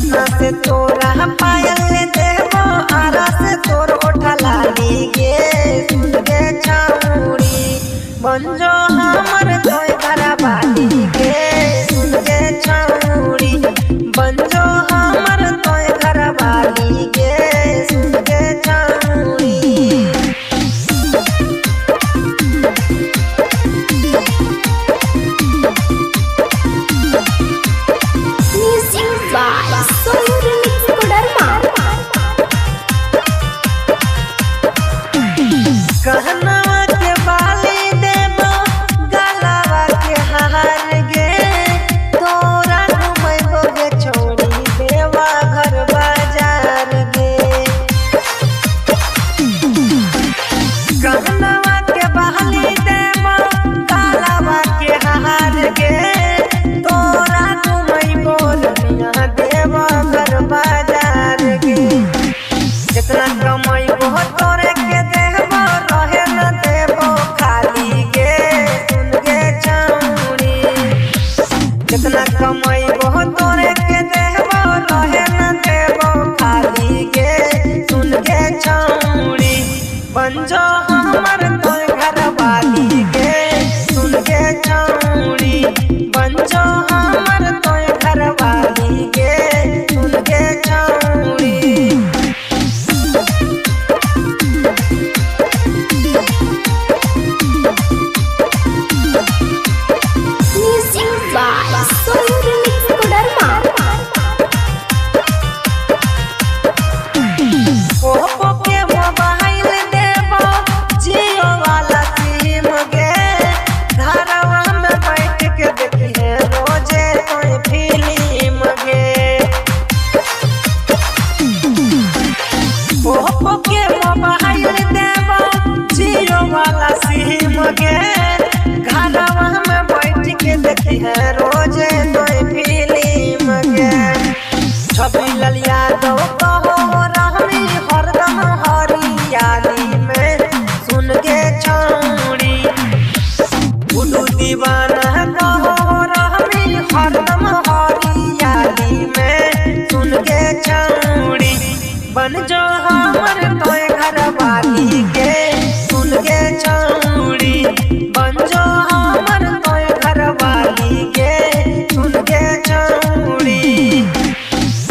पटना से तोरा पायल देवो आरा से तोर उठा लाली गे सुन गे छाउड़ी बंजो हमर तोय घरा बाली गे सुन गे छाउड़ी बंजो हमर तोय घरा बाली गे सुन गे छाउड़ी। कहनवा के बाली देबो गलावा के हार गे तोरा घुमैबो गे छोड़ी देवा घर बाजार गे। कहनवा के बाली देबो गलावा के हार गे तोरा घुमैबो दुनिया देवा घर बाजार गे। जितना कमाइबो तोरे के देबो रहे न देबो खाली गे सुन गे छाउड़ी जितना कमाइबो तोरे के देबो रहे न देबो खाली गे सुन गे छाउड़ी बंजो हमर तोय घर वाली गे सुन गे छाउड़ी बंजो हमर तोय घर वाली गे सुन गे छाउड़ी। ओप्पो के मोबाइल देबो जियो वाला सिम गे घरवा में बैठ के देखिए रोजे कोई फिल्म गे। ओप्पो के मोबाइल देबो जियो वाला सिम गे घरवा में बैठ के देखिए रोजे कोई फिल्म गे। छवि ललिया दो कहो रहमी हरदम हरियाली में सुन गे छाउड़ी गुडू दीवाना कहो रहमी हरदम हरियाली में सुन गे छाउड़ी बन जो